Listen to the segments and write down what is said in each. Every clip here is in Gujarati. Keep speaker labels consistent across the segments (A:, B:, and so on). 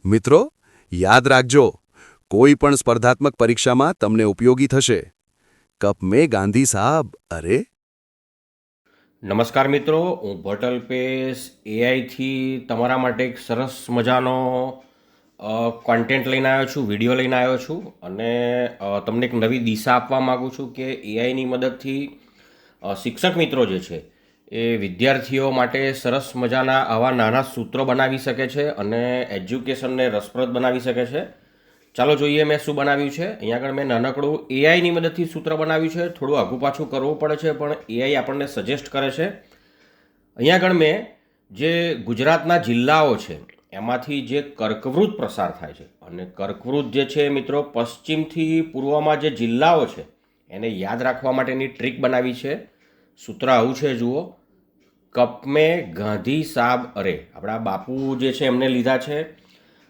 A: મિત્રો, યાદ રાખજો, કોઈ પણ સ્પર્ધાત્મક પરીક્ષામાં તમને ઉપયોગી થશે. કપ મેં ગાંધી સાહબ, અરે.
B: નમસ્કાર મિત્રો, હું ભટલ્પેશ એઆઈથી તમારા માટે એક સરસ મજાનો કોન્ટેન્ટ લઈને આવ્યો છું, વિડીયો લઈને આવ્યો છું અને તમને એક નવી દિશા આપવા માગું છું કે એઆઈની મદદથી શિક્ષક મિત્રો જે છે એ વિદ્યાર્થીઓ માટે સરસ મજાના આવા નાના સૂત્રો બનાવી શકે છે અને એજ્યુકેશનને રસપ્રદ બનાવી શકે છે. ચાલો જોઈએ મેં શું બનાવ્યું છે. અહીંયા આગળ મેં નાનકડું એઆઈની મદદથી સૂત્ર બનાવ્યું છે. થોડું આઘું પાછું કરવું પડે છે પણ એઆઈ આપણને સજેસ્ટ કરે છે. અહીંયા આગળ મેં જે ગુજરાતના જિલ્લાઓ છે એમાંથી જે કર્કવૃત પ્રસાર થાય છે અને કર્કવૃત જે છે મિત્રો પશ્ચિમથી પૂર્વમાં જે જિલ્લાઓ છે એને યાદ રાખવા માટેની ટ્રીક બનાવી છે. સૂત્ર આવું છે, જુઓ. કપ મેં ગાંધી સાબ અરે, આપણા બાપુ જે છે એમને લીધા છે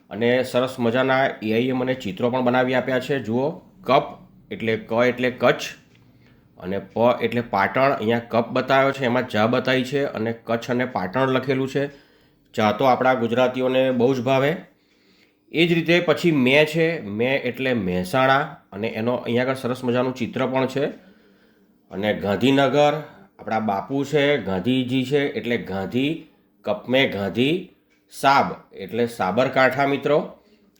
B: અને સરસ મજાના એઆઈએ મને ચિત્રો પણ બનાવી આપ્યા છે. જુઓ, કપ એટલે ક એટલે કચ્છ અને પ એટલે પાટણ. અહીંયા કપ બતાવ્યો છે, એમાં ચા બતાવી છે અને કચ્છ અને પાટણ લખેલું છે. ચા તો આપણા ગુજરાતીઓને બહુ જ ભાવે. એ જ રીતે પછી મેં છે, મેં એટલે મહેસાણા અને એનો અહીંયા આગળ સરસ મજાનું ચિત્ર પણ છે. અને ગાંધીનગર, આપણા બાપુ છે, ગાંધીજી છે એટલે ગાંધી. કપ મેં ગાંધી સાબ એટલે સાબરકાંઠા મિત્રો,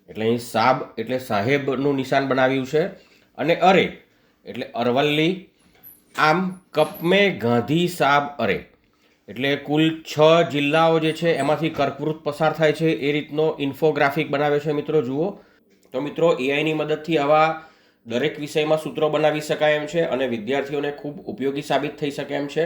B: એટલે અહીં સાબ એટલે સાહેબનું નિશાન બનાવ્યું છે અને અરે એટલે અરવલ્લી. આમ કપ મેં ગાંધી સાબ અરે એટલે કુલ 6 જિલ્લાઓ જે છે એમાંથી કર્કવૃત પસાર થાય છે એ રીતનો ઇન્ફોગ્રાફિક બનાવે છે મિત્રો, જુઓ. તો મિત્રો, એઆઈની મદદથી આવા દરેક વિષયમાં સૂત્રો બનાવી શકાય એમ છે અને વિદ્યાર્થીઓને ખૂબ ઉપયોગી સાબિત થઈ શકે એમ છે.